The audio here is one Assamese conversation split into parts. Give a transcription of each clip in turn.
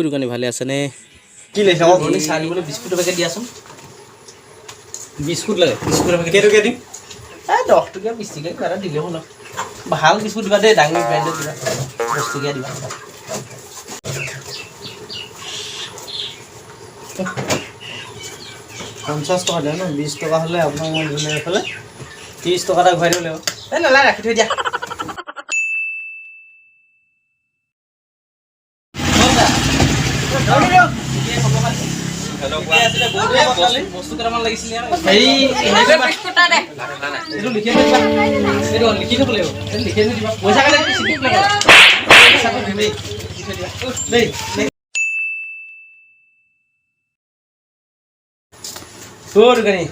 দোকানী ভালে আছে নে কি লৈছে আপুনি চাহ দিবলৈ বিস্কুট পেকেট দিয়াচোন বিস্কুট লাগে বিস্কুট পেকেট কেইটকীয়া দিম 10 টকীয়া 20 টকীয়া কিবা এটা দিলে হ'ল ভাল বিস্কুট দিবা দেই ডাঙৰ ব্ৰেণ্ডৰ দিবা 10 টকীয়া দিবা 50 টকা দিয়ে ন 20 টকা হ'লে আপোনাক মই দিলে এইফালে 30 টকা এটা ঘূৰাই দিব লাগিব নালাগে ৰাখি থৈ দিয়া বস্তু কেইটামান লাগিছিলে হেৰি এইটো লিখি দিবা এইটো লিখি থ'ব লাগিব এইটো লিখি দিবা পইচা কালি চিঠিত লাগে পইচাটো দিবি লিখি থৈ দিবা দেই তোৰ গাড়ী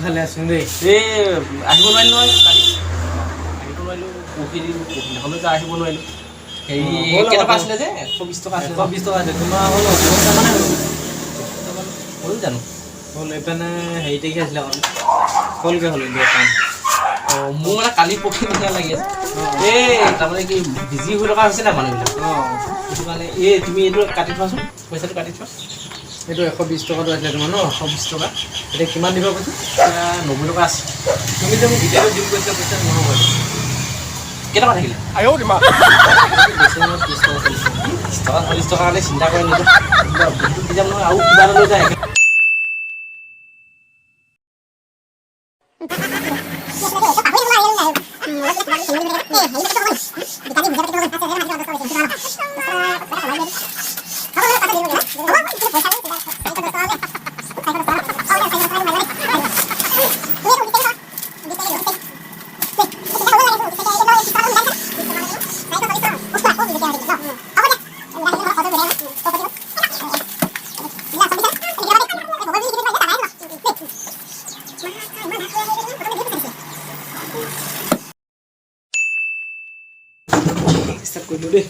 ভালে আছো দেই এই আহিব নোৱাৰিলোঁ নহয় কালি আহিব নোৱাৰিলোঁ পৰহিদিনাখনলৈ আহিব নোৱাৰিলোঁ হেৰি কেইটকা আছিলে যে 120 টকা আছিলে 120 টকা আছে তোমাৰ হ'ল মানে হ'ল জানো হ'ল এইপিনে হেৰি তাৰিখে আছিলে হ'লগৈ হ'ল এতিয়া অঁ মোৰ মানে কালি পৰহি নিচিনা লাগি আছে এই তাৰমানে কি বিজি হৈ থকা হৈছে নাই মানুহবিলাক সেইটো কাৰণে এই তুমি এইটো কাটি থোৱাচোন পইচাটো কাটি থোৱা এইটো 120 টকাটো আছিলে তোমাৰ ন 120 টকা এতিয়া কিমান দিব কৈছে 90 টকা আছে তুমি যে মোক ভিডিঅ'টো দিম কৈছা পইচা নহ'ব কেইটকা থাকিলে 30 টকা 40 টকা কাৰণে চিন্তা কৰি নিদিওঁ বস্তু দি যাম নহয় আৰু কিবা এটা লৈ যায় কৰিলো দেই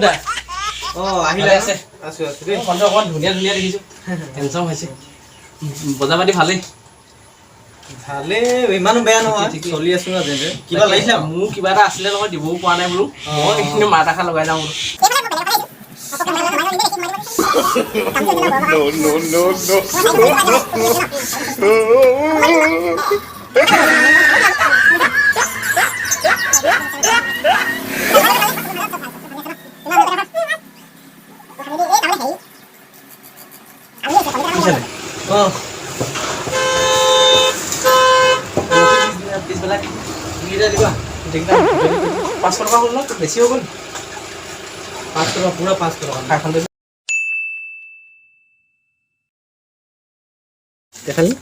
দা আহিলে আছে আছো আছো দেই অকণমান ধুনীয়া ধুনীয়া দেখিছোঁ টেনশ্যন হৈছে বজাৰ পাতি ভালেই ভালে ইমানো বেয়া নহয় চলি আছো না যেনে কিবা লাগিছিলে মোৰ কিবা এটা আছিলে নহয় দিবও পৰা নাই বোলো মই এইখিনি মাত এষাৰ লগাই যাওঁ বোলো পিছবেলা দিবা 500 টকা হ'ল ন বেছি হৈ গ'ল 5 টকা পুৰা 5 টকা দেখালি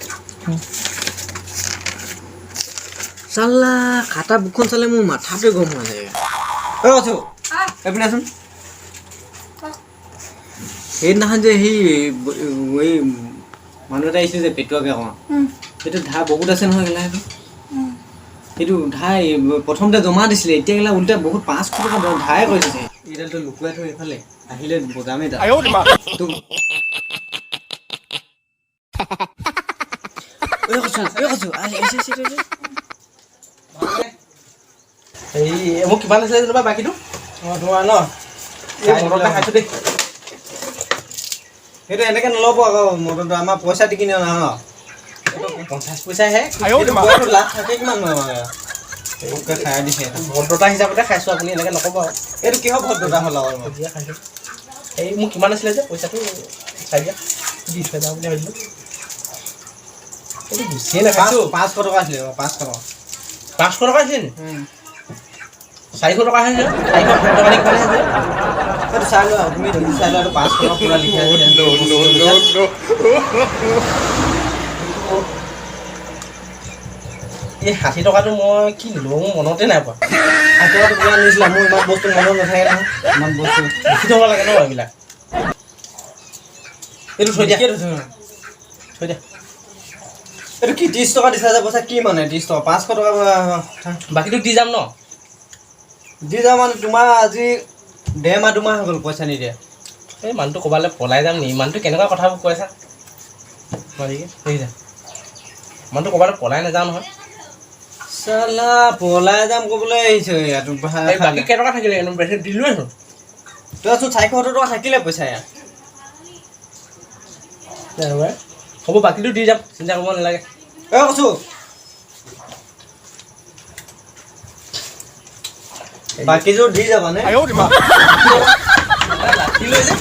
চাল্লা খাতা বুকখন চালে মোৰ মাথাটো গৰম হৈ যায় আছো এইপিনে আছোন সেইদিনাখন যে সেই এই মানুহ এটা আহিছিলে যে পেটুৱাকে অকণমান সেইটো ধাৰ বহুত আছে নহয় গেলা সেইটো ধাৰ প্ৰথমতে জমা দিছিলে এতিয়া গেলা উল্টা বহুত 500 টকা ধাৰে কৰিছে এইডালটো লুকুৱাই থৈ এইফালে আহিলে বজামে তাত মোক কিমান আছিলে যেনিবা বাকীটো তোমাৰ ন খাইছোঁ দেই সেইটো এনেকে নল'ব আকৌ মটৰটো আমাৰ পইচা দি কিনি অনা ন 50 পইচাহে লাভ থাকে কিমান খাই দিছে ভদ্ৰতা হিচাপতে খাইছোঁ আপুনি এনেকৈ নক'ব আৰু এইটো কিহৰ ভদ্ৰতা হ'ল আৰু ভজিয়া খাইছোঁ এই মোক কিমান আছিলে যে পইচাটো চাই দিয়া দি থৈ যাওঁ বুলি ভাবিলোঁ এইটো গুচিয়ে নাখাইছোঁ 500 টকা আছিলে 500 টকা 500 টকা আছিলে নি 400 টকা আছিলে 400 টকা লিখা আছিলে এইটো চাই লোৱা তুমি চাই লোৱা 500 টকা পুৰা লিখা আছে এই 60 টকাটো মই কি নিলোঁ মোৰ মনতে নাই পোৱা 60 টকাটো পুৰা নিছিলা মোৰ ইমান বস্তু মনত নাথাকে নহয় ইমান বস্তু লিখি থ'ব লাগে ন এইবিলাক এইটো থৈ দিয়া থৈ দিয়া এইটো কি 30 টকা দিছা যে পইচা কি মানে 30 টকা 500 টকা বাকীটো দি যাম ন দি যাম মানে তোমাৰ আজি 1.5 মাহ 2 মাহ হৈ গ'ল পইচা নিদিয়া এই মানুহটো ক'ৰবালৈ পলাই যাম নি মানুহটো কেনেকুৱা কথাবোৰ কৈছা মাৰিকে দেখিছা মানুহটো ক'ৰবালৈ পলাই নাযাওঁ নহয় চালা পলাই যাম ক'বলৈ আহিছে ইয়াত এই বাকী কেইটকা থাকিলে দিলোৱে হ'ল তই 470 টকা থাকিলে পইচা ইয়াত হ'ব বাকীটো দি যাম চিন্তা কৰিব নালাগে কৈছো বাকীযোৰ দি যাবানে লাঠি লৈ যে